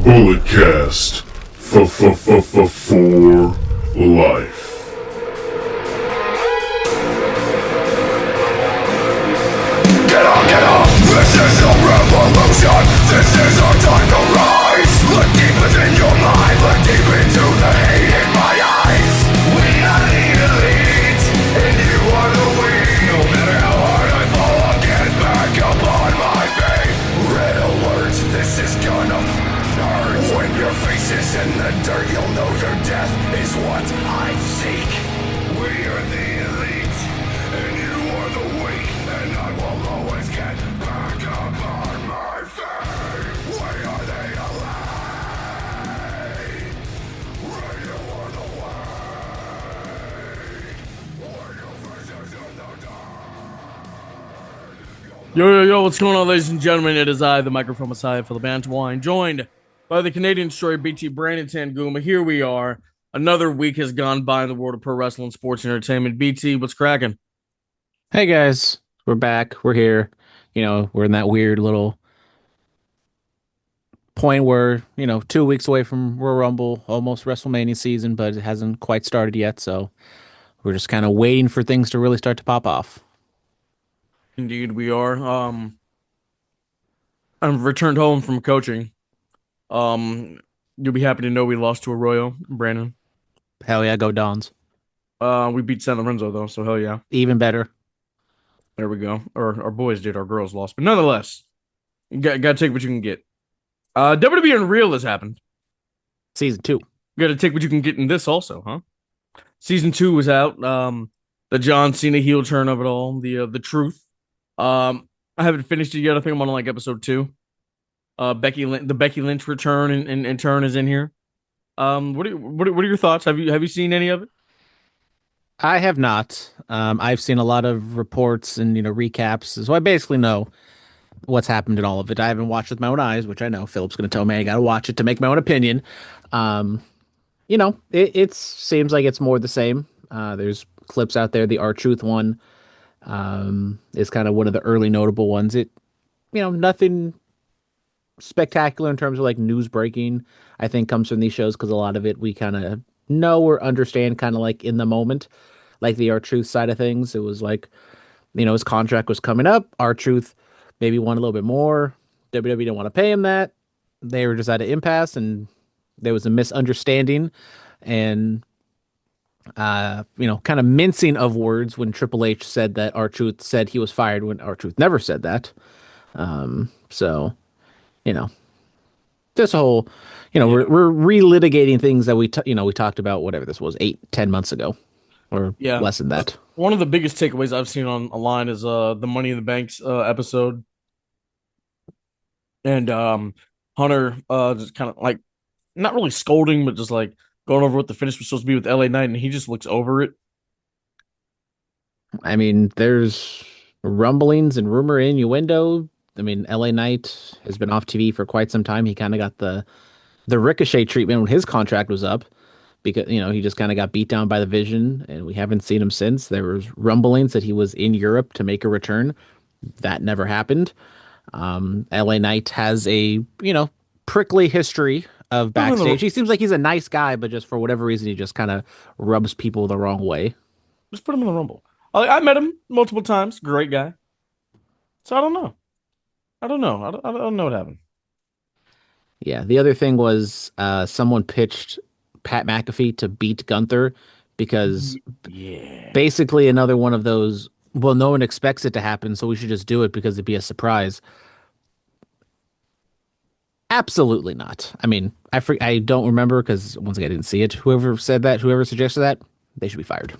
Bulletcast for life. Get up! This is a revolution! This is our time to rise! Look deep within your mind, look deep into the hate in my eyes. We are the elite, and you are the weak. No matter how hard I fall, I'll get back up on my feet. Red alert, this is gonna hurt. When your face is in the dirt, you'll know your death is what I seek. We are the elite, and you are the weak, and I will always get back up on my feet. Why are they alive? Radio on the way. When your face is in the dirt. Yo, what's going on, ladies and gentlemen? It is I, the microphone messiah, Phillip Brandon, joined by the Canadian destroyer, BT Brandon Tanguma. Here we are. Another week has gone by in the world of pro wrestling, sports, and entertainment. BT, what's cracking? Hey guys, we're back. We're here. We're in that weird little point where, 2 weeks away from Royal Rumble, almost WrestleMania season, but it hasn't quite started yet. So we're just kind of waiting for things to really start to pop off. Indeed, we are. I've returned home from coaching. You'll be happy to know we lost to Arroyo, Brandon. Hell yeah, go Dons. We beat San Lorenzo, though, so hell yeah. Even better. There we go. Or our boys did, our girls lost. But nonetheless, you gotta take what you can get. WWE Unreal has happened. Season 2. You gotta take what you can get in this also, huh? Season 2 was out. The John Cena heel turn of it all, the truth. I haven't finished it yet. I think I'm on like episode 2. The Becky Lynch return and turn is in here. What are your thoughts? Have you seen any of it? I have not. I've seen a lot of reports and, recaps. So I basically know what's happened in all of it. I haven't watched with my own eyes, which I know Philip's going to tell me I got to watch it to make my own opinion. It seems like it's more the same. There's clips out there. The R-Truth one is kind of one of the early notable ones. Nothing spectacular in terms of like news breaking, I think comes from these shows because a lot of it we kind of know or understand kind of like in the moment. Like the R-Truth side of things, it was like, his contract was coming up. R-Truth maybe wanted a little bit more. WWE didn't want to pay him that. They were just at an impasse and there was a misunderstanding and, kind of mincing of words when Triple H said that R-Truth said he was fired when R-Truth never said that. So, this whole, we're relitigating things that we talked about, whatever this was, 8-10 months ago. Or less than that. One of the biggest takeaways I've seen online is the Money in the Banks episode, and Hunter just kind of like not really scolding, but just like going over what the finish was supposed to be with LA Knight, and he just looks over it. I mean, there's rumblings and rumor innuendo. I mean, LA Knight has been off TV for quite some time. He kind of got the Ricochet treatment when his contract was up. Because, he just kind of got beat down by the Vision, and we haven't seen him since. There was rumblings that he was in Europe to make a return. That never happened. LA Knight has a, prickly history of backstage. He seems like he's a nice guy, but just for whatever reason, he just kind of rubs people the wrong way. Just put him in the Rumble. I met him multiple times. Great guy. So I don't know. I don't know what happened. Yeah, the other thing was someone pitched Pat McAfee to beat Gunther because basically another one of those, well, no one expects it to happen, so we should just do it because it'd be a surprise. Absolutely not. I mean, I don't remember because once again, I didn't see it. Whoever said that, whoever suggested that, they should be fired.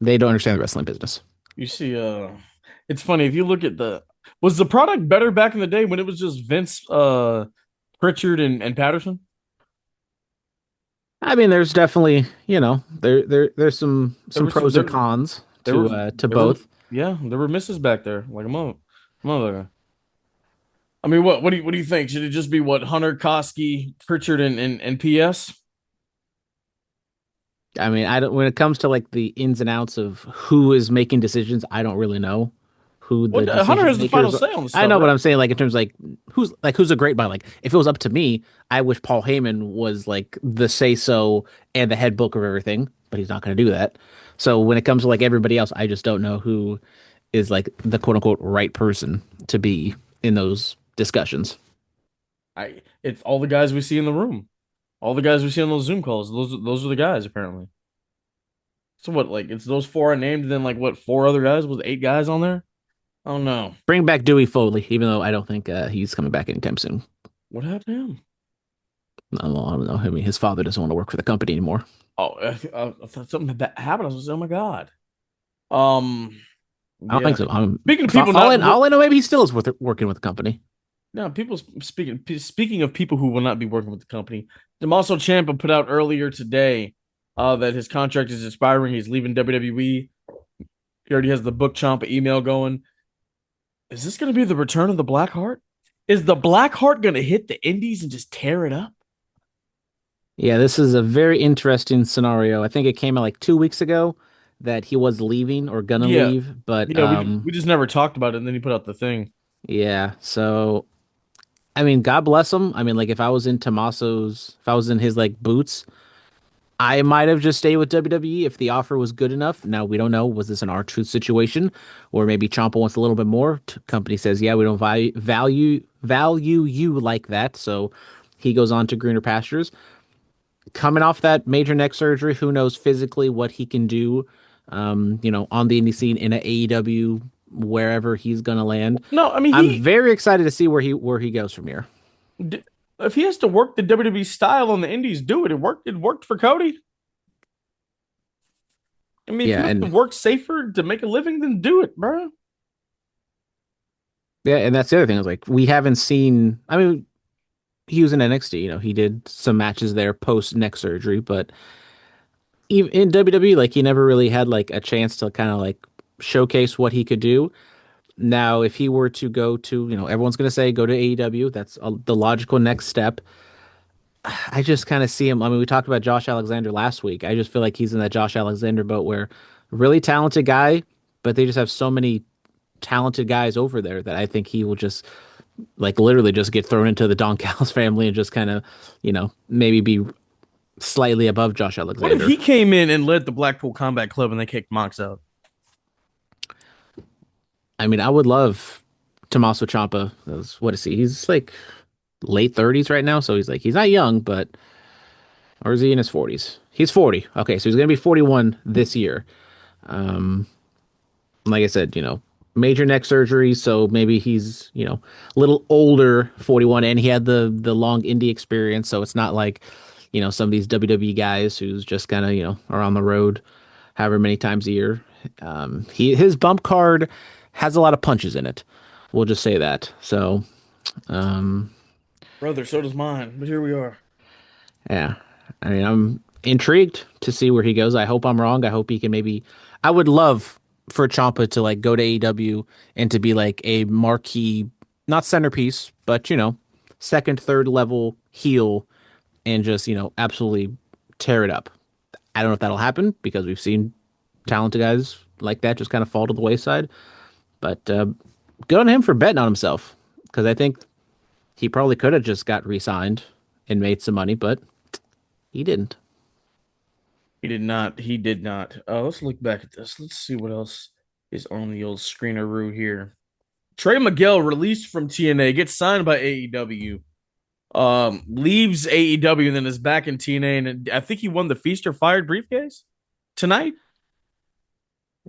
They don't understand the wrestling business. You see, it's funny if you look at was the product better back in the day when it was just Vince, Pritchard, and Patterson? I mean, there's definitely, there's some pros and cons to both. There were misses back there, like a mother. I mean, what do you think? Should it just be Hunter, Koski, Pritchard, and PS? I mean, I don't. When it comes to like the ins and outs of who is making decisions, I don't really know who Well, the Hunter decision has the final makers are. say on the I stuff, know, but right? I'm saying like in terms of who's a great by like if it was up to me, I wish Paul Heyman was like the say so and the head book of everything, but he's not going to do that. So when it comes to like everybody else, I just don't know who is like the quote unquote right person to be in those discussions. It's all the guys we see in the room, all the guys we see on those Zoom calls. Those are the guys apparently. So what? Like it's those four I named, and then like what? Four other guys? Was eight guys on there? Oh no, Bring back Dewey Foley, even though I don't think he's coming back anytime soon. what happened to him? I don't know. I mean, his father doesn't want to work for the company anymore. Oh, I thought something bad happened. I was like, oh my god. Um, I don't think yeah. so. Speaking of For people not all I know, maybe he still is working with the company. now, people speaking of people who will not be working with the company, Tommaso Ciampa put out earlier today that his contract is expiring. He's leaving WWE. He already has the book Ciampa email going. Is this going to be the return of the Blackheart? Is the Blackheart going to hit the Indies and just tear it up? Yeah, this is a very interesting scenario. I think it came out like 2 weeks ago that he was leaving or gonna Yeah, leave, but yeah. We just never talked about it, and then he put out the thing. yeah. So I mean, God bless him. I mean, like if I was in his like boots, I might have just stayed with WWE if the offer was good enough. Now we don't know. Was this an R-Truth situation, or maybe Ciampa wants a little bit more? Company says, yeah, we don't value you like that, so he goes on to greener pastures. Coming off that major neck surgery, who knows physically what he can do, on the indie scene in a AEW, wherever he's gonna land. No, I mean I'm very excited to see where he goes from here. if he has to work the WWE style on the Indies, do it. It worked. It worked for Cody. I mean, if Yeah, you have to and work safer to make a living, then do it, bro. yeah, and that's the other thing is like we haven't seen. I mean, he was in NXT. He did some matches there post neck surgery, but even in WWE, like he never really had like a chance to kind of like showcase what he could do. Now, if he were to go to, everyone's going to say go to AEW. That's the logical next step. I just kind of see him. I mean, we talked about Josh Alexander last week. I just feel like he's in that Josh Alexander boat where really talented guy, but they just have so many talented guys over there that I think he will just like literally just get thrown into the Don Callis family and just kind of, maybe be slightly above Josh What if Alexander. he came in and led the Blackpool Combat Club and they kicked Mox out? I mean, I would love Tommaso Ciampa. What is he? He's like late 30s right now, so he's not young, but or is he in his 40s? He's 40. Okay, so he's gonna be 41 this year. Um, like I said, major neck surgery, so maybe he's a little older, 41, and he had the long indie experience, so it's not like some of these WWE guys who's just kind of are on the road however many times a year. His bump card has a lot of punches in it. We'll just say that. So, um, Brother, so does mine. But here we are. yeah. I mean, I'm intrigued to see where he goes. I hope I'm wrong. I hope he can maybe. I would love for Ciampa to like go to AEW and to be like a marquee, not centerpiece, but second, third level heel and just absolutely tear it up. I don't know if that'll happen because we've seen talented guys like that just kind of fall to the wayside. But good on him for betting on himself because I think he probably could have just got re-signed and made some money, but he didn't. He did not. He did not. Let's look back at this. Let's see what else is on the old screeneroo here. Trey Miguel released from TNA, gets signed by AEW, leaves AEW and then is back in TNA, and I think he won the Feast or Fired briefcase tonight.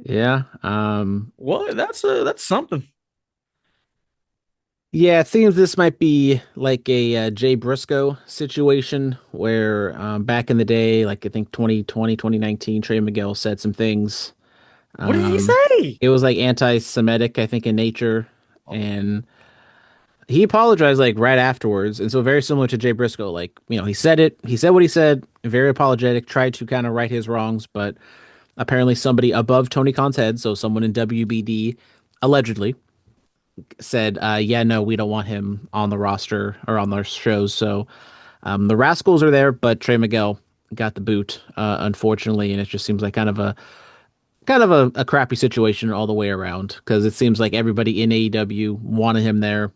Yeah. Well, that's something. Yeah, it seems this might be like a Jay Briscoe situation where back in the day, like I think 2020, 2019, Trey Miguel said some things. What did he Um, say? it was like anti-Semitic, I think, in nature, and he apologized like right afterwards. And so very similar to Jay Briscoe, like he said what he said, very apologetic, tried to kind of right his wrongs, but apparently somebody above Tony Khan's head, so someone in WBD, allegedly said, yeah, no, we don't want him on the roster or on their shows. So the Rascals are there, but Trey Miguel got the boot, unfortunately, and it just seems like kind of kind of a crappy situation all the way around because it seems like everybody in AEW wanted him there.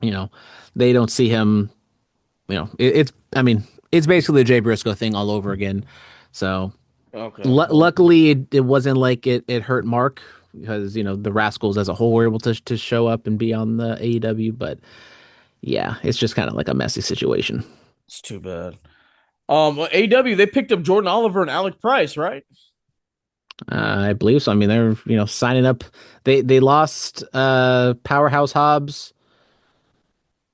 You know, they don't see him. It's I mean, it's basically the Jay Briscoe thing all over again. So Okay. Well, luckily, it wasn't like it hurt Mark because the Rascals as a whole were able to show up and be on the AEW. But yeah, it's just kind of like a messy situation. it's too bad. Well, AW they picked up Jordan Oliver and Alec Price, right? I believe so. I mean, they're signing up. They lost Powerhouse Hobbs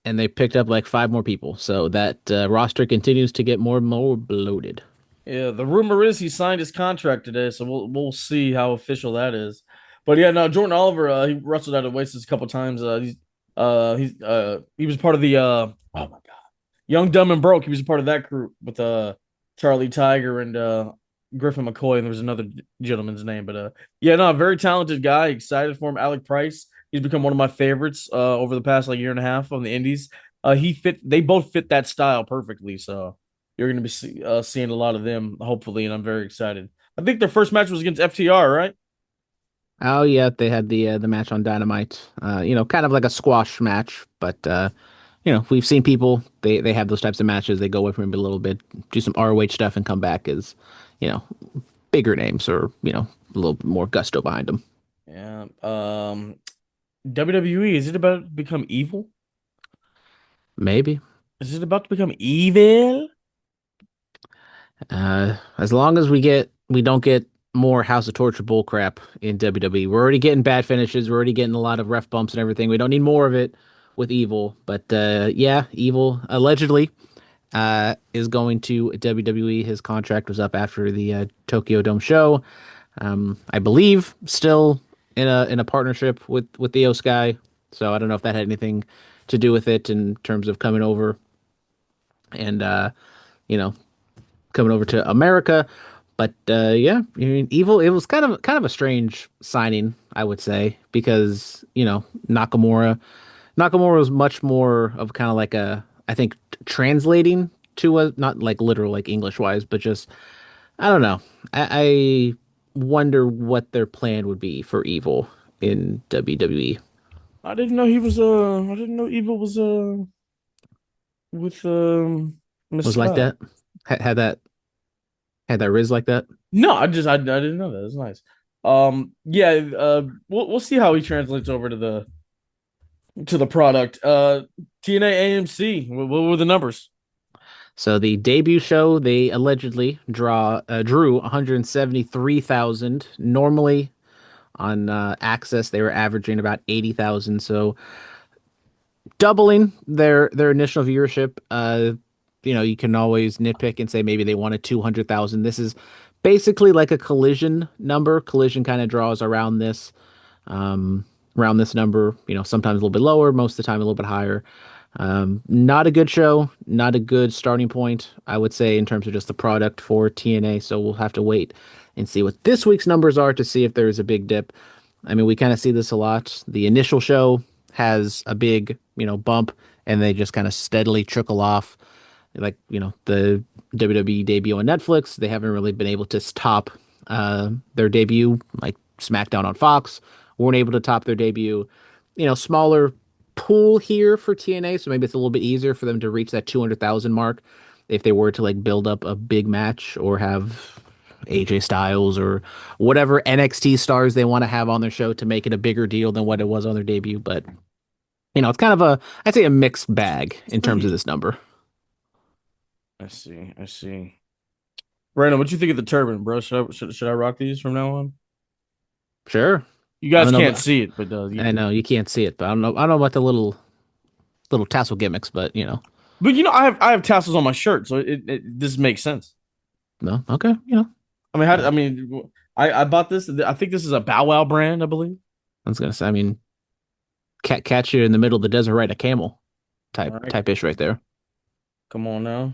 and they picked up like five more people. So that roster continues to get more and more bloated. Yeah, the rumor is he signed his contract today, so we'll see how official that is. But yeah, no, Jordan Oliver, he wrestled out of Oasis a couple times. He was part of the oh my god, Young Dumb and Broke. He was a part of that group with Charlie Tiger and Griffin McCoy, and there was another gentleman's name. But yeah, no, very talented guy. Excited for him. Alec Price, he's become one of my favorites over the past like year and a half on the Indies. They both fit that style perfectly. So you're going to be seeing a lot of them, hopefully, and I'm very excited. I think their first match was against FTR, right? Oh yeah, they had the match on Dynamite. Kind of like a squash match, but we've seen people they have those types of matches. They go away from it a little bit, do some ROH stuff, and come back as you know bigger names or a little more gusto behind them. Yeah. WWE, is it about to become evil? Maybe. Is it about to become evil? As long as we don't get more House of Torture bull crap in WWE. We're already getting bad finishes. We're already getting a lot of ref bumps and everything. We don't need more of it with Evil. But yeah, Evil allegedly is going to WWE. His contract was up after the Tokyo Dome show. I believe still in a partnership with Theo Sky. So I don't know if that had anything to do with it in terms of coming over and you know coming over to America. But yeah, I mean, Evil. It was kind of a strange signing, I would say, because Nakamura was much more of kind of like I think translating to a not like literal like English wise, but just I don't know. I wonder what their plan would be for Evil in WWE. I didn't know he was I didn't know Evil was with Miss Was like Sky. that? Had that Riz like that? No, I didn't know that. That's nice. Yeah, we'll see how he translates over to the product. TNA AMC. What were the numbers? So the debut show, they allegedly drew 173,000. Normally on Access, they were averaging about 80,000. So doubling their initial viewership. You can always nitpick and say maybe they wanted 200,000. This is basically like a Collision number. Collision kind of draws um, around this number. Sometimes a little bit lower, most of the time a little bit higher. Not a good show, not a good starting point, I would say, in terms of just the product for TNA. So we'll have to wait and see what this week's numbers are to see if there is a big dip. I mean, we kind of see this a lot. The initial show has a big, bump, and they just kind of steadily trickle off. Like, the WWE debut on Netflix, they haven't really been able to top their debut, like SmackDown on Fox, weren't able to top their debut. Smaller pool here for TNA, so maybe it's a little bit easier for them to reach that 200,000 mark if they were to like build up a big match or have AJ Styles or whatever NXT stars they want to have on their show to make it a bigger deal than what it was on their debut. But it's kind of I'd say a mixed bag in terms of this number. I see. I see. Brandon, what you think of the turban, bro? Should I rock these from now on? Sure. You I guys don't know. can't see it, but I know you can't see it, but I don't know about the little tassel gimmicks, but but I have tassels on my shirt, so this makes sense. no, okay, I mean, uh, I bought this. I think this is a Bow Wow brand, I believe. I was gonna say, I mean, catch you in the middle of the desert, ride a camel, All right, type ish right there. come on now,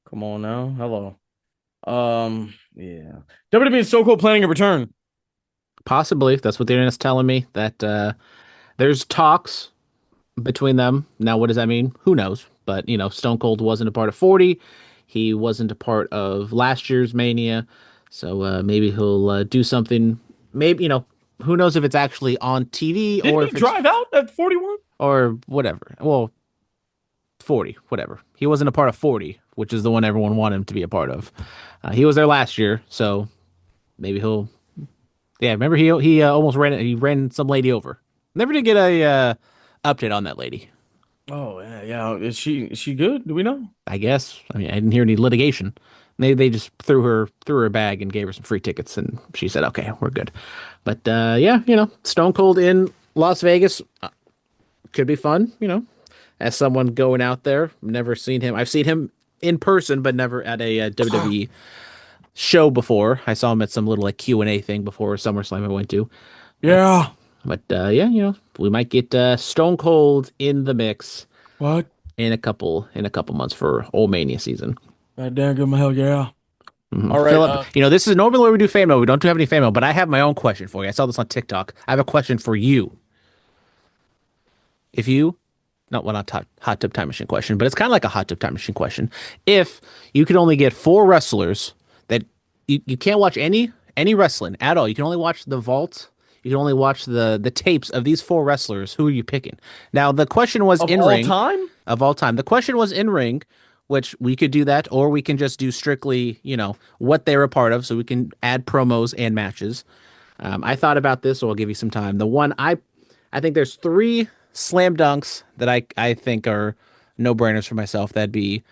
come on now. Hello. Yeah. WWE is so cool planning a return. Possibly, that's what the internet's telling me. That there's talks between them. Now, what does that mean? Who knows? But Stone Cold wasn't a part of 40. He wasn't a part of last year's Mania. So maybe he'll do something. Maybe who knows if it's actually on TV Didn't or he if it's drive out at 41? or whatever. Well, 40, whatever. He wasn't a part of 40, which is the one everyone wanted him to be a part of. He was there last year, so maybe he'll. Yeah, remember he almost ran some lady over. Never did get a update on that lady. Oh yeah, yeah. Is she good? Do we know? I guess. I mean, I didn't hear any litigation. They just threw her a bag and gave her some free tickets, and she said, "Okay, we're good." But yeah, Stone Cold in Las Vegas could be fun. As someone going out there, never seen him. I've seen him in person, but never at a WWE show before. I saw him at some little like Q&A thing before SummerSlam I went to. But Yeah. yeah, we might get Stone Cold in the mix What? in a couple months for Old Mania season. God damn good hell yeah. All right. Philip, this is normally where we do fan mail. We don't have any fan mail, but I have my own question for you. I saw this on TikTok. I have a question for you. If you, not well, not hot tub time machine question, but it's kind of like a hot tub time machine question. If you could only get four wrestlers that you can't watch any wrestling at all, you can only watch the vault. You can only watch the tapes of these four wrestlers. Who are you picking? Now the question was of in all ring time? of all time. The question was in ring, which we could do that, or we can just do strictly, what they're a part of, so we can add promos and matches. I thought about this, so I'll give you some time. The one I think there's three slam dunks that I think are no brainers for myself. That'd be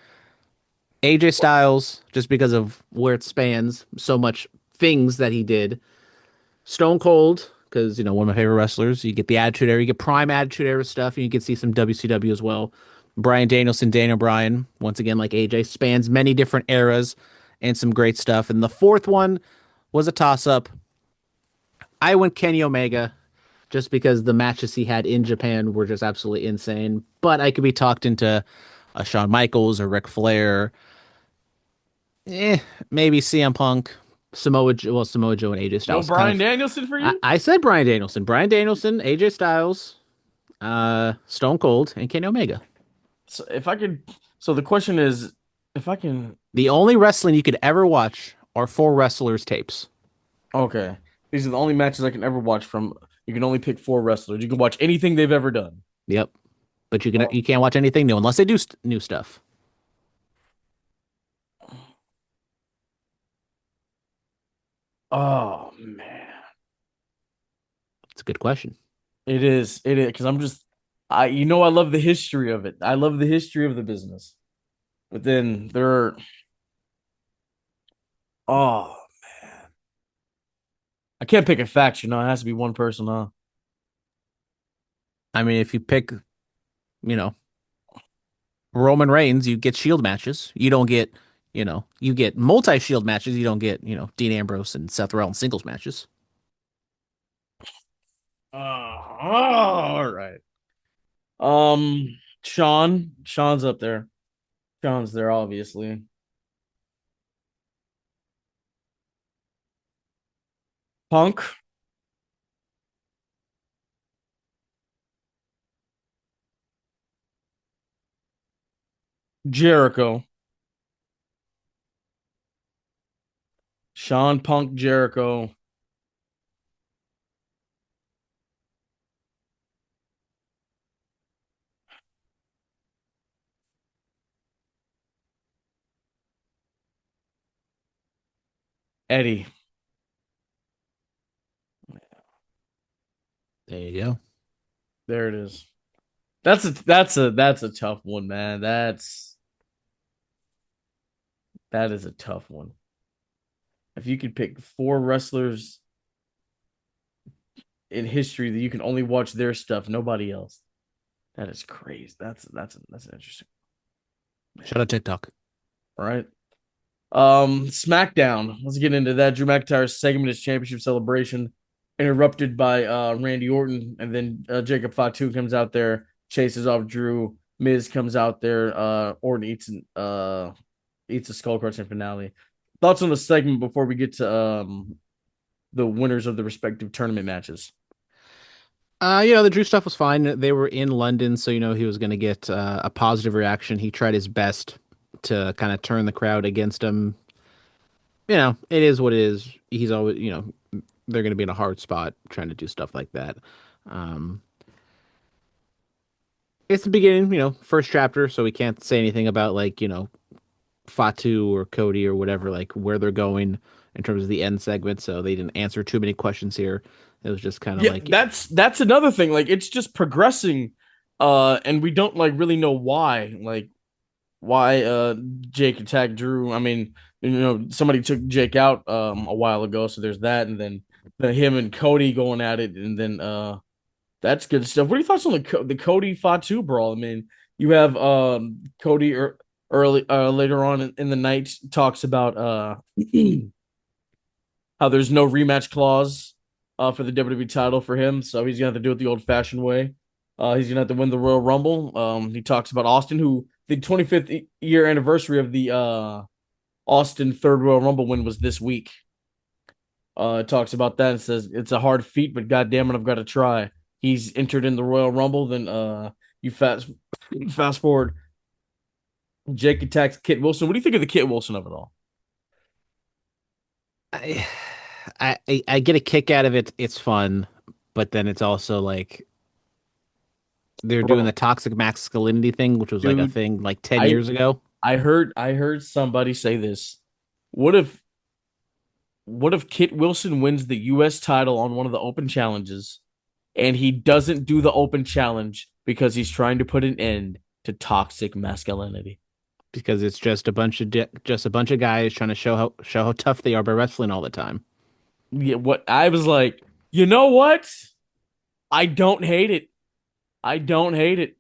AJ Styles, just because of where it spans so much things that he did. Stone Cold, because one of my favorite wrestlers. You get the Attitude Era, you get prime Attitude Era stuff, and you can see some WCW as well. Bryan Danielson, Daniel Bryan, once again like AJ, spans many different eras and some great stuff. And the fourth one was a toss up. I went Kenny Omega just because the matches he had in Japan were just absolutely insane. But I could be talked into a Shawn Michaels or Ric Flair. Maybe CM Punk, Samoa Joe and AJ No Styles. Kind Brian of. Danielson for you? I said Bryan Danielson, AJ Styles, Stone Cold, and Kenny Omega. So if I could, so the question is, if I can, The only wrestling you could ever watch are four wrestlers tapes. okay, these are the only matches I can ever watch from. You can only pick four wrestlers. You can watch anything they've ever done. Yep, but Oh, you can't watch anything new unless they do new stuff. oh man, It's a good question. it is because I'm just, I love the history of it. I love the history of the business, but then there are, oh man, I can't pick a faction. No, it has to be one person. Huh? I mean, if you pick, you know, Roman Reigns, you get Shield matches. You don't get, you get multi Shield matches. You don't get, Dean Ambrose and Seth Rollins singles matches. All right. Sean's up there. Sean's there, obviously. Punk, Jericho, Sean Punk, Jericho, Eddie. There you go. There it is. That's a tough one, man. That is a tough one. If you could pick four wrestlers in history that you can only watch their stuff, nobody else. That is crazy. That's interesting. Shout out TikTok. All right. SmackDown. Let's get into that. Drew McIntyre's segment is championship celebration, interrupted by Randy Orton, and then Jacob Fatu comes out there, chases off Drew. Miz comes out there. Orton eats a skull crushing finale. Thoughts on the segment before we get to the winners of the respective tournament matches? The Drew stuff was fine. They were in London, so he was going to get a positive reaction. He tried his best to kind of turn the crowd against him. it is what it is. He's always, they're going to be in a hard spot trying to do stuff like that. Um, it's the beginning, first chapter, so we can't say anything about like, Fatu or Cody or whatever, like where they're going in terms of the end segment. So they didn't answer too many questions here. It was just kind of Yeah, like, that's another thing. Like it's just progressing, and we don't like really know why. Like why Jake attacked Drew. I mean, somebody took Jake out a while ago, so there's that, and then him and Cody going at it, and then that's good stuff. What are your thoughts on the Cody Fatu brawl? I mean, you have Cody early later on in the night talks about how there's no rematch clause for the WWE title for him, so he's gonna have to do it the old fashioned way. He's gonna have to win the Royal Rumble. He talks about Austin, who the 25th year anniversary of the Austin third Royal Rumble win was this week. Talks about that and says it's a hard feat, but goddamn it, I've got to try. He's entered in the Royal Rumble. Then you fast forward. Jake attacks Kit Wilson. What do you think of the Kit Wilson of it all? I, I get a kick out of it. It's fun, but then it's also like they're doing Bro, the toxic masculinity thing, which was like a dude, thing like 10 I years ago. I heard somebody say this. What if Kit Wilson wins the US title on one of the open challenges and he doesn't do the open challenge because he's trying to put an end to toxic masculinity? Because it's just just a bunch of guys trying to show how tough they are by wrestling all the time. Yeah, what I was like, you know what? I don't hate it. I don't hate it.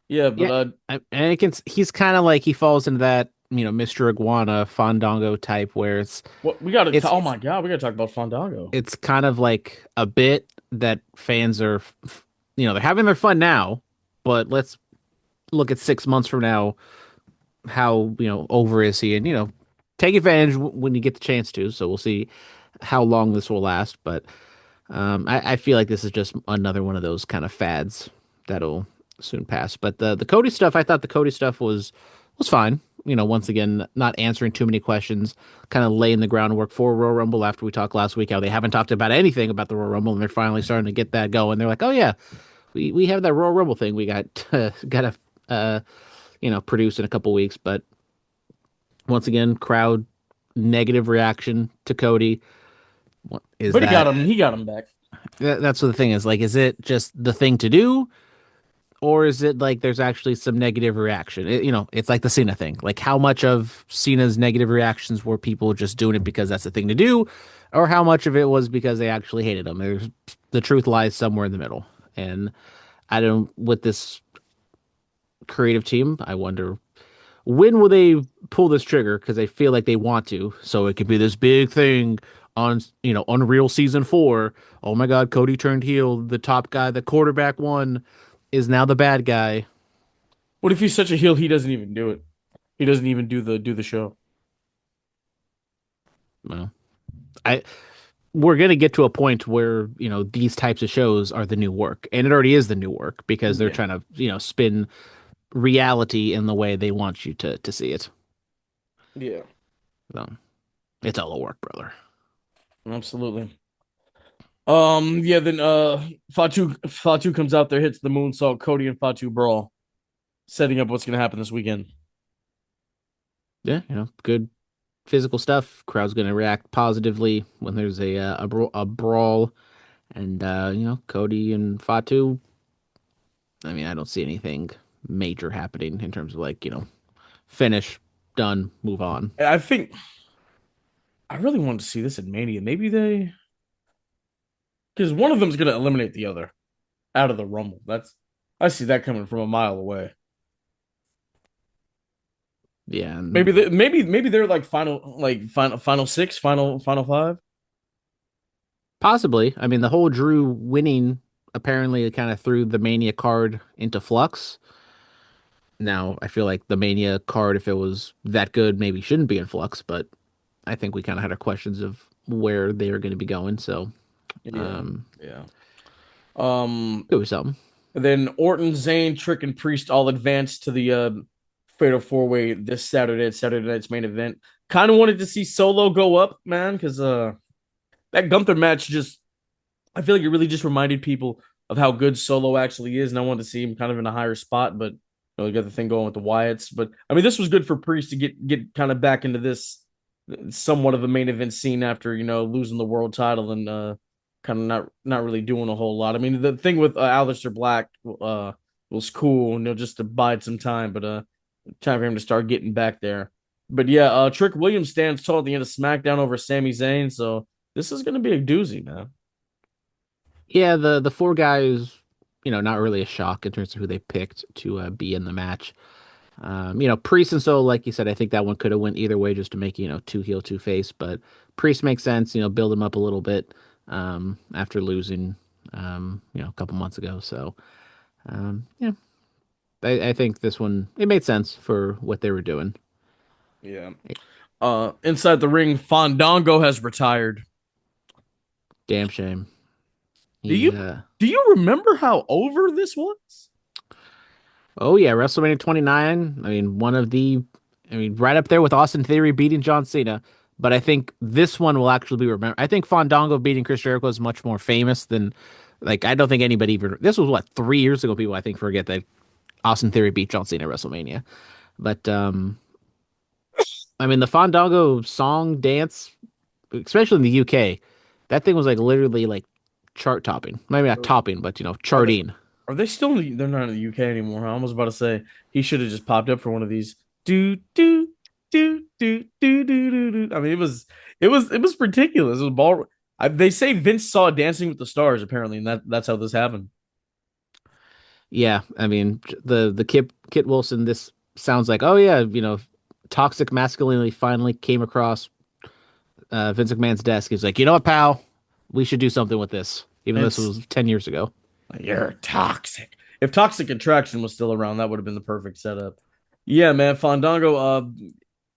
Yeah, but Yeah, and he's kind of like he falls into that Mr. Iguana Fandango type where what we got to it's oh my god, we got to talk about Fandango. it's kind of like a bit that fans are they're having their fun now, but let's look at 6 months from now. How over is he? And take advantage when you get the chance to. So we'll see how long this will last, but I feel like this is just another one of those kind of fads that'll soon pass. But the Cody stuff, I thought the Cody stuff was fine. Once again, not answering too many questions, kind of laying the groundwork for Royal Rumble after we talked last week how they haven't talked about anything about the Royal Rumble and they're finally starting to get that going. They're like, oh yeah, we have that Royal Rumble thing we got got to produce in a couple weeks. But once again, crowd negative reaction to Cody. What is But he got that? him. He got him back. That's what the thing is. Like, is it just the thing to do, or is it like there's actually some negative reaction? It's like the Cena thing. Like, how much of Cena's negative reactions were people just doing it because that's the thing to do, or how much of it was because they actually hated him? The truth lies somewhere in the middle. And I don't with this creative team. I wonder when will they pull this trigger because they feel like they want to, so it could be this big thing on Unreal season 4. Oh my God, Cody turned heel. The top guy, the quarterback one, is now the bad guy. What if he's such a heel he doesn't even do it? He doesn't even do the show. Well, I we're gonna get to a point where these types of shows are the new work, and it already is the new work because they're Yeah. trying to spin reality in the way they want you to see it. Yeah. So it's all a work, brother. Absolutely. Yeah, then Fatu comes out there, hits the moonsault, Cody and Fatu brawl, setting up what's gonna happen this weekend. Yeah, good physical stuff. Crowd's going to react positively when there's a brawl, and Cody and Fatu. I mean, I don't see anything major happening in terms of like finish, done, move on. I think I really wanted to see this at Mania. Maybe they because one of them's gonna eliminate the other out of the Rumble. I see that coming from a mile away. Yeah, and Maybe they're like final six, final five. possibly. I mean, the whole Drew winning apparently kind of threw the Mania card into flux. Now, I feel like the Mania card, if it was that good, maybe shouldn't be in flux, but I think we kind of had our questions of where they are going to be going. So, Yeah, um, yeah. Um, it was something. then Orton, Zayn, Trick, and Priest all advance to the Fatal Four Way this Saturday at Saturday Night's main event. Kind of wanted to see Solo go up, man, because that Gunther match just I feel like it really just reminded people of how good Solo actually is, and I wanted to see him kind of in a higher spot. But you got the thing going with the Wyatts. But I mean, this was good for Priest to get kind of back into this somewhat of a main event scene after losing the world title and kind of not really doing a whole lot. I mean, the thing with Aleister Black was cool, just to bide some time, but time for him to start getting back there. But yeah, Trick Williams stands tall at the end of SmackDown over Sami Zayn, so this is going to be a doozy, man. Yeah, the four guys, not really a shock in terms of who they picked to be in the match. Priest and Solo, like you said, I think that one could have went either way just to make, two heel, two face. But Priest makes sense, build him up a little bit after losing, a couple months ago. So, yeah, I think this one, it made sense for what they were doing. Yeah. Inside the ring, Fandango has retired. Damn shame. Do He, you do you remember how over this was? oh yeah, WrestleMania 29. Right up there with Austin Theory beating John Cena. But I think this one will actually be remembered. I think Fandango beating Chris Jericho is much more famous than, like, I don't think anybody even. This was what 3 years ago. People I think forget that Austin Theory beat John Cena at WrestleMania. But the Fandango song dance, especially in the UK, that thing was like literally like chart topping. Maybe not topping, but Are they, charting. are they still? They're not in the UK anymore. I was about to say he should have just popped up for one of these. Do do do do do do do. I mean, it was ridiculous. It was ball. They say Vince saw Dancing with the Stars apparently, and that's how this happened. Yeah, the Kit Wilson. This sounds like, oh yeah, toxic masculinity finally came across Vince McMahon's desk. He's like, you know what, pal, we should do something with this. Even though this It's was 10 years ago. You're toxic. If Toxic Attraction was still around, that would have been the perfect setup. Yeah, man, Fandango.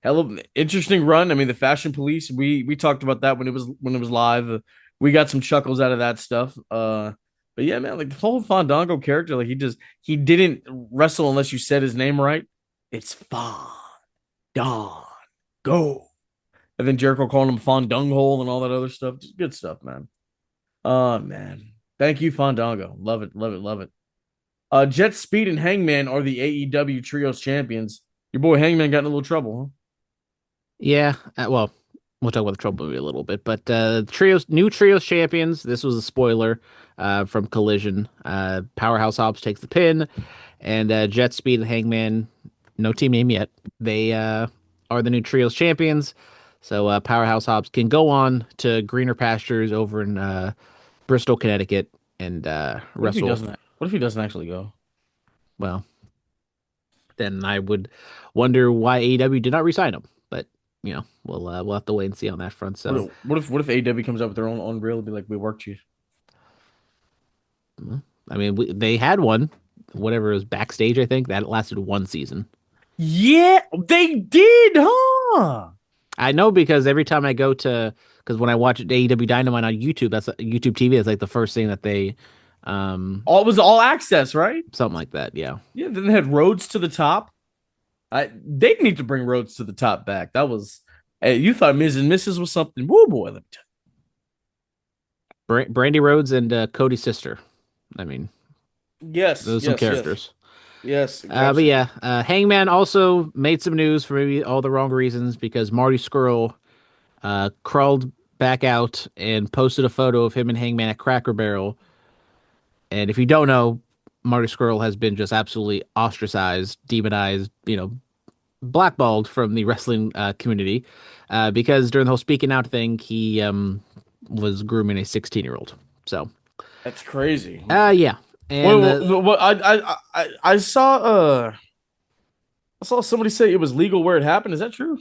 Hell of an interesting run. I mean, the Fashion Police. We talked about that when it was live. We got some chuckles out of that stuff. But yeah, man, like the whole Fandango character, like he didn't wrestle unless you said his name right. It's Go. And then Jericho calling him Fandunghole and all that other stuff. Just good stuff, man. Oh man. Thank you, Fandango. Love it, love it, love it. Jet Speed and Hangman are the AEW Trios champions. Your boy Hangman got in a little trouble, Yeah, well, we'll talk about the trouble movie a little bit, but new trios champions. This was a spoiler from Collision. Powerhouse Hobbs takes the pin, and Jet Speed and Hangman, no team name yet. They are the new trios champions. So Powerhouse Hobbs can go on to greener pastures over in Bristol, Connecticut, and huh? wrestle. What if he doesn't actually go? Well, then I would wonder why AEW did not resign him. But we'll have to wait and see on that front. What So if what if AEW comes up with their own reel and be like, we worked you? they had one, whatever it was backstage. I think that lasted one season. Yeah, they did, huh? I know because every time I go to, because when I watch AEW Dynamite on YouTube, that's YouTube TV. It's like the first thing that they, All it was all access, right? something like that. Yeah. Yeah, then they had Roads to the Top. They need to bring Roads to the Top back. That was hey, you thought Ms. and Mrs. was something. Woo boy, let me tell Brandy Rhodes and Cody's sister. I mean, you. Yes, those are some yes, yes. characters. Yes. But yeah, Hangman also made some news for maybe all the wrong reasons because Marty Scurll crawled back out and posted a photo of him and Hangman at Cracker Barrel. And if you don't know, Marty Scurll has been just absolutely ostracized, demonized, blackballed from the wrestling community because during the whole speaking out thing, he was grooming a 16-year-old. So, That's crazy. yeah. And I saw somebody say it was legal where it happened. Is that true?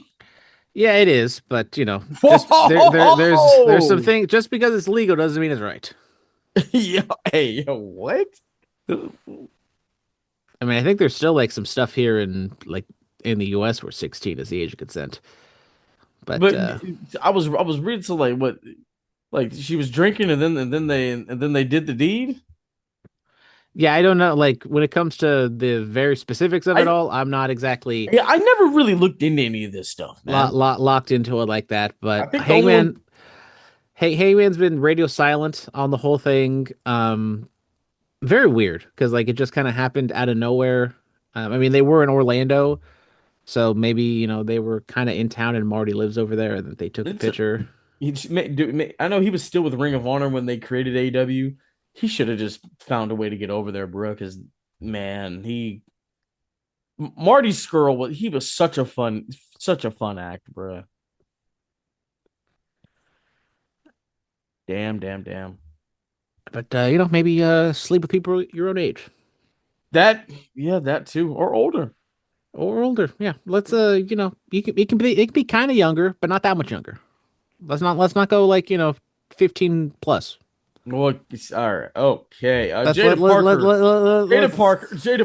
yeah, it is, but just there's some Whoa! things. Just because it's legal doesn't mean it's right. Yo, hey, yo, what? I think there's still like some stuff here in the U.S. where 16 is the age of consent. But But I was reading to like what, like she was drinking and then they did the deed. Yeah, I don't know. Like when it comes to the very specifics of it I all, I'm not exactly yeah, I never really looked into any of this stuff, man. locked into it like that. I But think the only one. Heyman's been radio silent on the whole thing. Very weird because like it just kind of happened out of nowhere. I mean, they were in Orlando, so maybe they were kind of in town and Marty lives over there, and they took the It's picture. I know he was still with Ring of Honor when they created AEW. He should have just found a way to get over there, bro. Because man, Marty Skrull he was such a fun act, bro. Damn, damn, damn. But maybe sleep with people your own age That yeah, that too, or older. or older. Yeah, let's it can be kind of younger, but not that much younger. Let's not go like 15 plus. Well, all right, okay. Let's Jada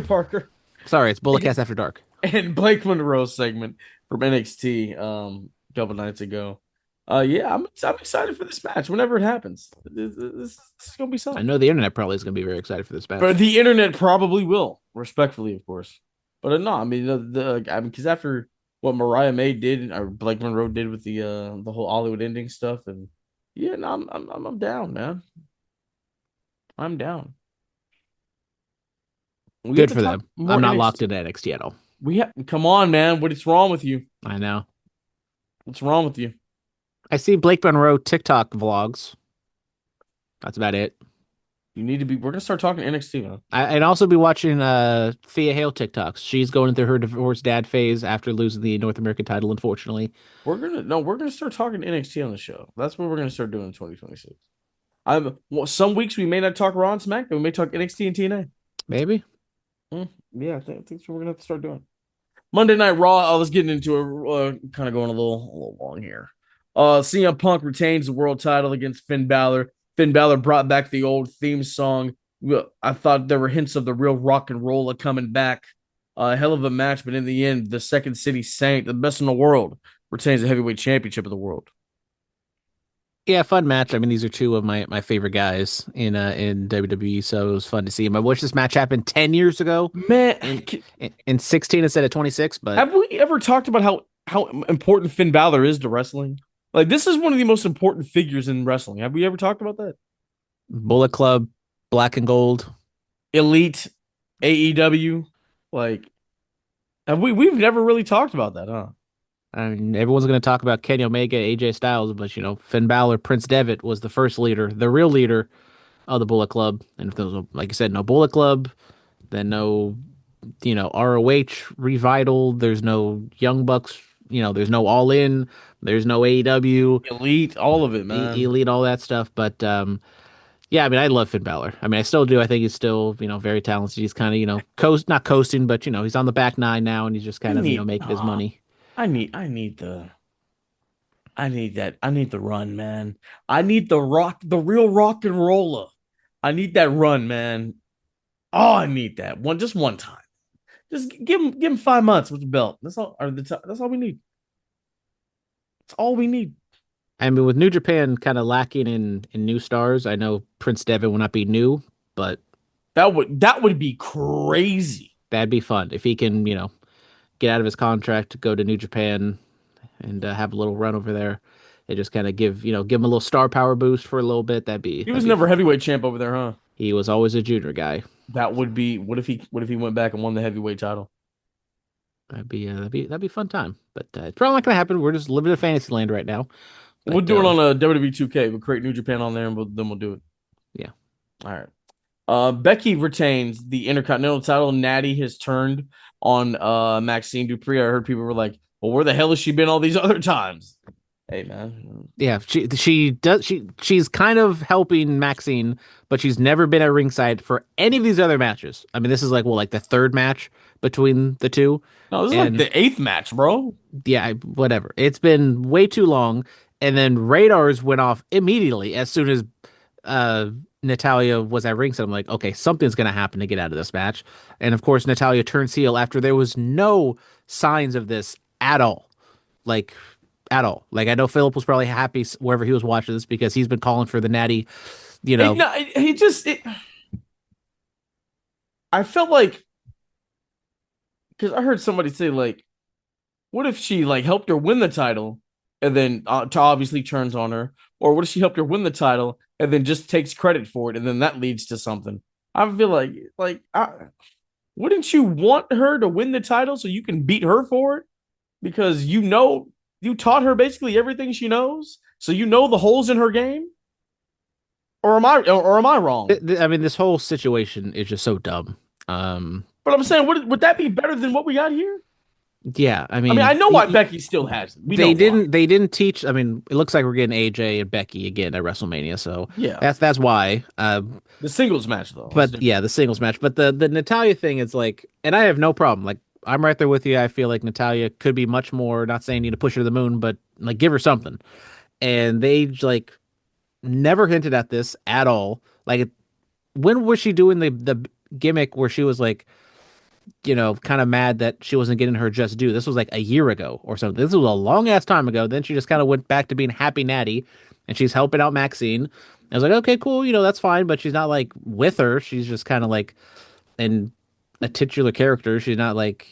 Parker, Sorry, it's Bulletcast After Dark. and Blake Monroe segment from NXT a couple nights ago. Yeah, I'm excited for this match whenever it happens. This is gonna be I something. know the internet probably is going to be very excited for this But match. the internet probably will, respectfully, of course. But no, I mean I mean because after what Mariah May did or Blake Monroe did with the whole Hollywood ending stuff, and yeah, no, I'm down, man. I'm down. We have Good to for talk them. I'm more not locked NXT. into NXT at all. We have come on, man. What's wrong with you? I know. What's wrong with you? I see Blake Monroe TikTok vlogs. That's about it. You need to be. We're gonna start talking NXT, man. I'd also be watching Thea Hale TikToks. She's going through her divorced dad phase after losing the North American title, unfortunately. We're gonna start talking NXT on the show. That's what we're gonna start doing in 2026. Some weeks we may not talk Raw and SmackDown. We may talk NXT and TNA. Maybe. Yeah, I think that's what we're gonna have to start doing. Monday Night Raw. I was getting into it, kind of going a little long here. CM Punk retains the world title against Finn Balor. Finn Balor brought back the old theme song. I thought there were hints of the real rock and roller coming back. Hell of a match, but in the end, the Second City Saint, the best in the world, retains the heavyweight championship of the world. Yeah, fun match. I mean, these are two of my favorite guys in WWE, so it was fun to see him. I wish this match happened 10 years ago Man, in 16 instead of 26, but have we ever talked about how important Finn Balor is to wrestling? Like this is one of the most important figures in wrestling. Have we ever talked about that? Bullet Club, Black and Gold. Elite AEW. Like, we've never really talked about that, huh? I mean, everyone's going to talk about Kenny Omega, AJ Styles, but Finn Balor, Prince Devitt was the first leader, the real leader of the Bullet Club. And if there was, like you said, no Bullet Club, then no, ROH Revital. There's no Young Bucks. There's no All In. There's no AEW, Elite, all of it, man. Elite, all that stuff. But yeah, I mean, I love Finn Balor. I mean, I still do. I think he's still, very talented. He's kind of, not coasting, but he's on the back nine now, and he's just I kind of, need, making his money. I need the run, man. I need the real rock and roller. I need that run, man. Oh, I need that just one time. Just give him 5 months with the belt. That's all we need. That's all we need. I mean, with New Japan kind of lacking in new stars, I know Prince Devitt will not be new, but That would be crazy. that'd be fun if he can, get out of his contract, go to New Japan, and have a little run over there. And just kind of give him a little star power boost for a little bit. That'd be He that'd was be never fun. heavyweight champ over there, huh? He was always a junior guy. That would be what if he went back and won the heavyweight title? That'd be a fun time. But it's probably not gonna happen. We're just living in fantasy land right now. We'll But do it on a WWE 2K. We'll create New Japan on there, and then we'll do it. yeah, All right. Becky retains the Intercontinental title. Natty has turned on Maxine Dupree. I heard people were like, "Well, where the hell has she been all these other times?" Hey, man. yeah. She's kind of helping Maxine, but she's never been at ringside for any of these other matches. I mean, this is like the third match between the two. No, this is like And the eighth match, bro. yeah, whatever. It's been way too long. And then radars went off immediately as soon as uh Natalia was at ringside. I'm like, okay, something's gonna happen to get out of this match. And of course, Natalia turns heel after there was no signs of this at all. Like at all. Like I know Philip was probably happy wherever he was watching this, because he's been calling for the Natty, you know. It, no, he just. It, I felt like because I heard somebody say like, what if she like helped her win the title and then obviously turns on her, or what if she helped her win the title and then just takes credit for it and then that leads to something? I feel wouldn't you want her to win the title so you can beat her for it because you taught her basically everything she knows, so you know the holes in her game, or am I wrong? I mean, this whole situation is just so dumb. Um, But I'm saying, would that be better than what we got here? yeah, I I mean, I mean, know why Becky still has it. We know why. they didn't teach. I mean, it looks like we're getting AJ and Becky again at WrestleMania, so Yeah, that's why. the singles match though is But different. yeah, the singles match. But the Natalia thing is like, and I have no problem. Like, I'm right there with you. I feel like Natalia could be much more. Not saying you need to push her to the moon, but like give her something. And they like never hinted at this at all. Like, when was she doing the gimmick where she was like, kind of mad that she wasn't getting her just due? This was like a year ago or something. This was a long ass time ago. Then she just kind of went back to being happy natty, and she's helping out Maxine. I was like, okay, cool, that's fine, but she's not like with her. She's just kind of like in a titular character. She's not like,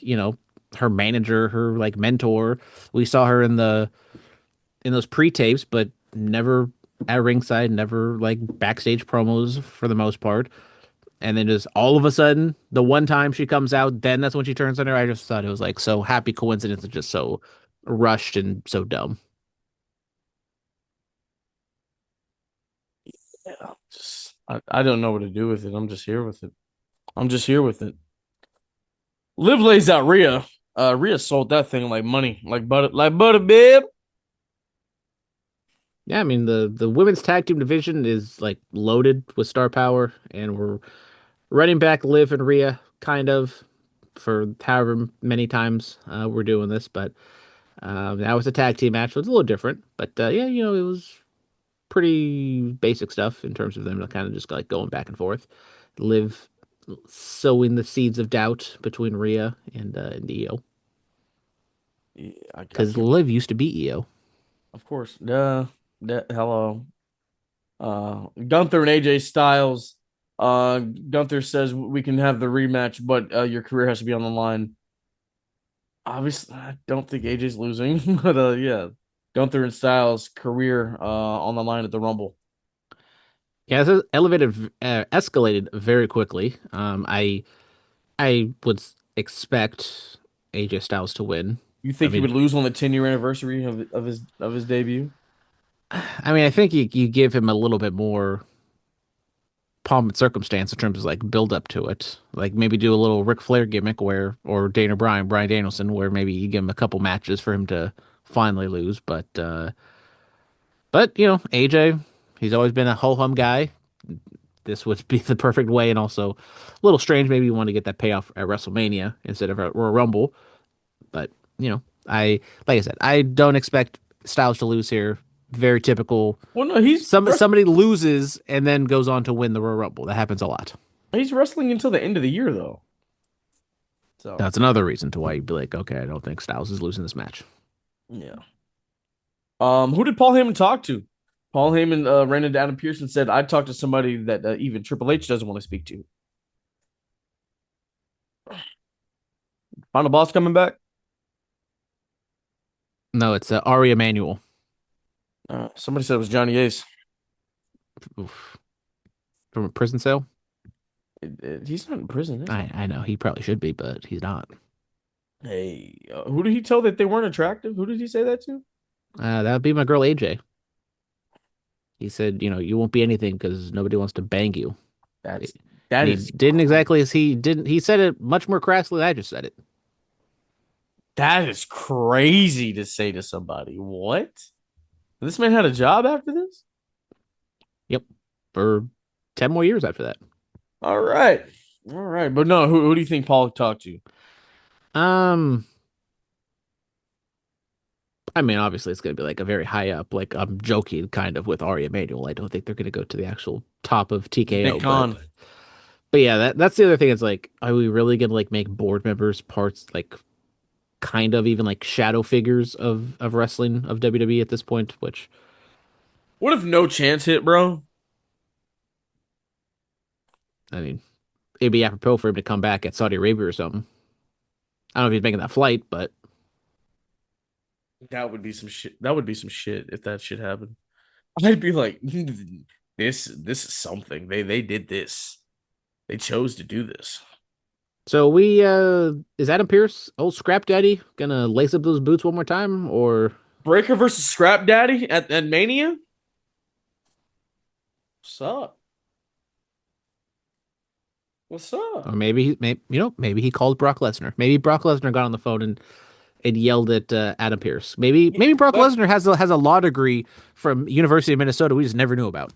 her manager, her like mentor. We saw her in those pre-tapes, but never at ringside, never like backstage promos for the most part. And then just all of a sudden, the one time she comes out, then that's when she turns on her. I just thought it was like so happy coincidence and just so rushed and so dumb. Yeah, I don't know what to do with it. I'm just here with it. I'm just here with it. Liv lays out Rhea. Rhea sold that thing like money, like butter, babe. Yeah, I mean the women's tag team division is like loaded with star power, and we're running back Liv and Rhea kind of for however many times we're doing this, but that was a tag team match, so it's a little different. But yeah, it was pretty basic stuff in terms of them kind of just like going back and forth. Liv sowing the seeds of doubt between Rhea and Io, Yeah, I because can't. Liv used to be Io. Of course. Hello. Gunther and AJ Styles. Gunther says we can have the rematch, but your career has to be on the line. Obviously, I don't think AJ's losing, but yeah, Gunther and Styles' career on the line at the Rumble. Yeah, this escalated very quickly. I would expect AJ Styles to win. You I think he mean, would lose on the 10-year anniversary of his debut? I think you give him a little bit more pomp and circumstance in terms of like build up to it. Like maybe do a little Ric Flair gimmick or Brian Danielson, where maybe you give him a couple matches for him to finally lose. But AJ, he's always been a ho hum guy. This would be the perfect way, and also a little strange. Maybe you want to get that payoff at WrestleMania instead of a Royal Rumble. But I like I said, I don't expect Styles to lose here. Very typical. Well, no, Somebody loses and then goes on to win the Royal Rumble. That happens a lot. he's wrestling until the end of the year though. So That's another reason to why you'd be like, okay, I don't think Styles is losing this match. yeah. Who did Paul Heyman talk to? Paul Heyman ran into Adam Pearce and said, "I talked to somebody that even Triple H doesn't want to speak to." Final boss coming back. No, it's Ari Emanuel. Somebody said it was Johnny Ace. Oof. From a prison cell. He's not in prison, is he? I know he probably should be, but he's not. Hey, who did he tell that they weren't attractive? Who did he say that to? That would be my girl AJ. He said, you won't be anything because nobody wants to bang you. That's And that he is didn't exactly as he didn't. He said it much more crassly than I just said it. that is crazy to say to somebody. What? This man had a job after this? Yep, for 10 more years after that. All right. All right. But no, who do you think Paul talked to? Um, I mean, obviously it's gonna be like a very high up. Like I'm joking, kind of with Ari Emanuel. I don't think they're gonna go to the actual top of TKO, Nick but Khan. yeah, that's the other thing. Is like, are we really gonna like make board members parts like kind of even like shadow figures of wrestling of WWE at this point? Which What if no chance hit, bro? I mean, it'd be apropos for him to come back at Saudi Arabia or something. I don't know if he's making that flight, but That would be some shit. That would be some shit if that shit happened. I'd be like, this is something. They did this. They chose to do this. so we is Adam Pierce, old scrap daddy, gonna lace up those boots one more time, or Breaker versus Scrap Daddy at Mania. What's up? What's up? maybe he called Brock Lesnar. Maybe Brock Lesnar got on the phone and yelled at Adam Pierce. Maybe Brock That Lesnar has a law degree from University of Minnesota we just never knew about.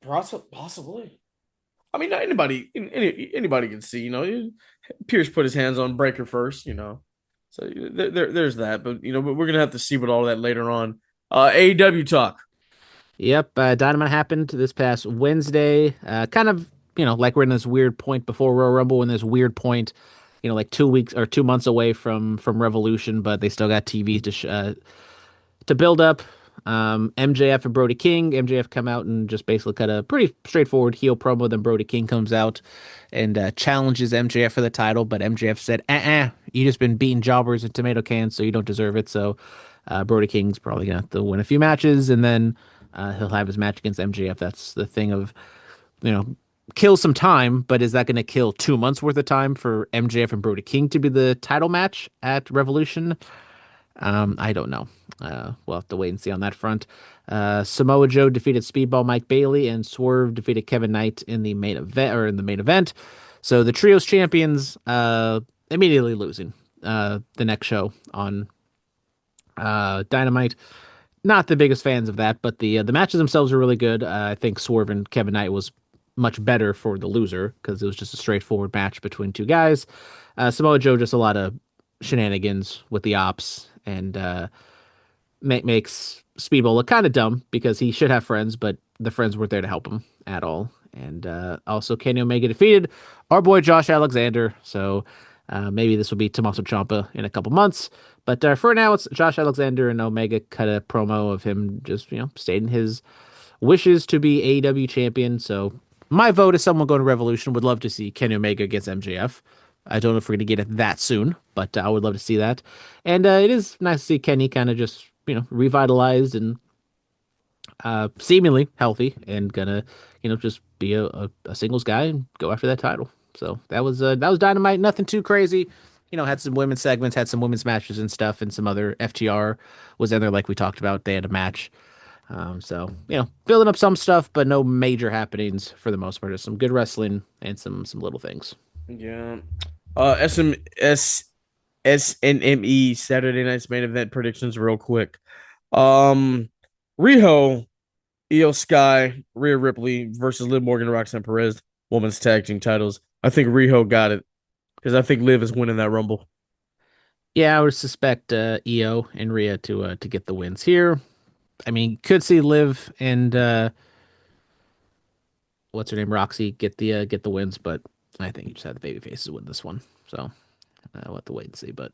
possibly. I mean, not anybody can see. Pierce put his hands on Breaker first. So there's that. But we're gonna have to see what all that later on. AEW talk. Yep, Dynamite happened this past Wednesday. Kind of, like we're in this weird point before Royal Rumble, in this weird point, like 2 weeks or 2 months away from Revolution, but they still got TV to build up. MJF and Brody King. MJF come out and just basically cut a pretty straightforward heel promo. Then Brody King comes out and challenges MJF for the title, but MJF said, you just been beating jobbers in tomato cans, so you don't deserve it. So Brody King's probably gonna have to win a few matches, and then he'll have his match against MJF. That's the thing of, kill some time, but is that going to kill 2 months worth of time for MJF and Brody King to be the title match at Revolution? I don't know. We'll have to wait and see on that front. Samoa Joe defeated Speedball Mike Bailey, and Swerve defeated Kevin Knight in the main event. So the trios champions immediately losing the next show on Dynamite. Not the biggest fans of that, but the matches themselves are really good. I think Swerve and Kevin Knight was much better for the loser because it was just a straightforward match between two guys. Samoa Joe just a lot of shenanigans with the ops and makes Speedball look kind of dumb because he should have friends, but the friends weren't there to help him at all. And also Kenny Omega defeated our boy Josh Alexander, so maybe this will be Tommaso Ciampa in a couple months. But for now, it's Josh Alexander and Omega cut a promo of him just, stating his wishes to be AEW champion. So my vote is someone going to Revolution. Would love to see Kenny Omega against MJF. I don't know if we're going to get it that soon, but I would love to see that. And it is nice to see Kenny kind of just, revitalized and seemingly healthy and gonna, just be a singles guy and go after that title. So that was Dynamite. Nothing too crazy. Had some women's segments, had some women's matches and stuff, and some other FTR was in there like we talked about. They had a match. So building up some stuff, but no major happenings for the most part. Just some good wrestling and some little things. Yeah. SNME Saturday night's main event predictions real quick. Riho, Io Sky, Rhea Ripley versus Liv Morgan and Roxanne Perez, women's tag team titles. I think Riho got it because I think Liv is winning that Rumble. Yeah, I would suspect Io and Rhea to get the wins here. I mean, could see Liv and what's her name, Roxy get the wins, but I think you just have the baby faces win this one. So we'll have to wait and see. But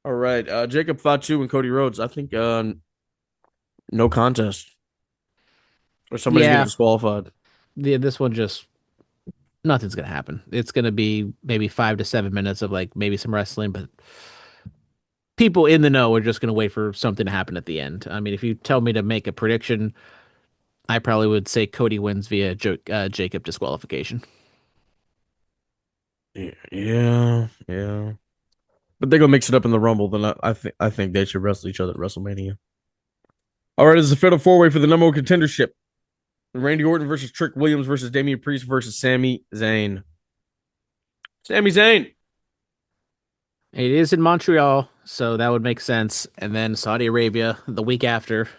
All right, Jacob Fatu and Cody Rhodes. I think no contest or somebody's getting yeah, disqualified. this one just nothing's gonna happen. It's gonna be maybe 5 to 7 minutes of like maybe some wrestling, but people in the know are just gonna wait for something to happen at the end. I mean, if you tell me to make a prediction, I probably would say Cody wins via Jacob disqualification. Yeah. But they're gonna mix it up in the Rumble. Then I think they should wrestle each other at WrestleMania. All right, it's a fatal four way for the number one contendership. Randy Orton versus Trick Williams versus Damian Priest versus Sami Zayn. Sami Zayn. It is in Montreal, so that would make sense. And then Saudi Arabia the week after.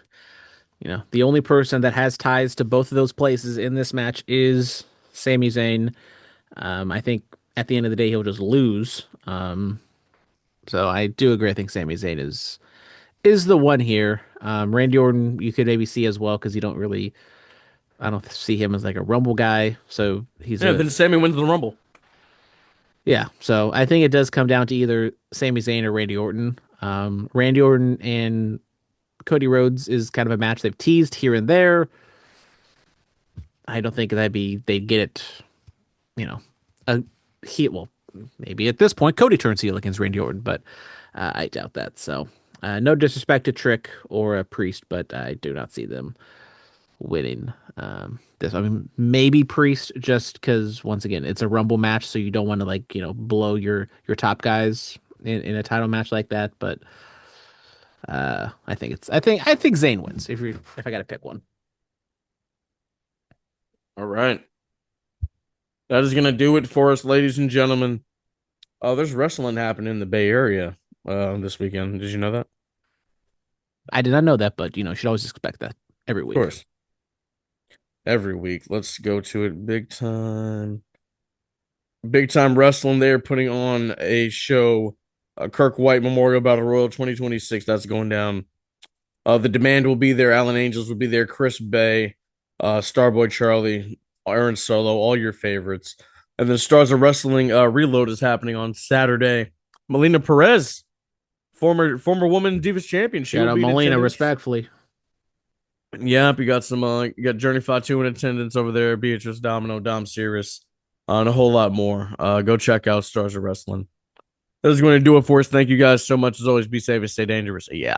The only person that has ties to both of those places in this match is Sami Zayn. I think at the end of the day he'll just lose. So I do agree. I think Sami Zayn is the one here. Randy Orton you could maybe see as well because I don't see him as like a Rumble guy. So Then Sami wins the Rumble. yeah. So I think it does come down to either Sami Zayn or Randy Orton. Randy Orton and Cody Rhodes is kind of a match they've teased here and there. I don't think they'd get it, you know, a well, maybe at this point Cody turns heel against Randy Orton, but I doubt that. So no disrespect to Trick or a Priest, but I do not see them winning this. I mean, maybe Priest just because once again it's a Rumble match, so you don't want to blow your top guys in a title match like that. But I think Zayn wins if I got to pick one. All right. That is going to do it for us, ladies and gentlemen. There's wrestling happening in the Bay Area this weekend. Did you know that? I did not know that, but you should always expect that every Of week. course. Every week. Let's go to it. Big time. Big time wrestling there, putting on a show. Kirk White Memorial Battle Royal 2026. That's going down. The Demand will be there. Alan Angels will be there. Chris Bay, Starboy Charlie, Aaron Solo, all your favorites. And then Stars of Wrestling Reload is happening on Saturday. Melina Perez, former Woman Divas Champion. She Shout will out be in Molina, attendance. respectfully. Yep, you got some. You got Journey Fatu in attendance over there. Beatrice Domino, Dom Cirrus, and a whole lot more. Go check out Stars of Wrestling. That is going to do it for us. Thank you guys so much. As always, be safe and stay dangerous. Yeah.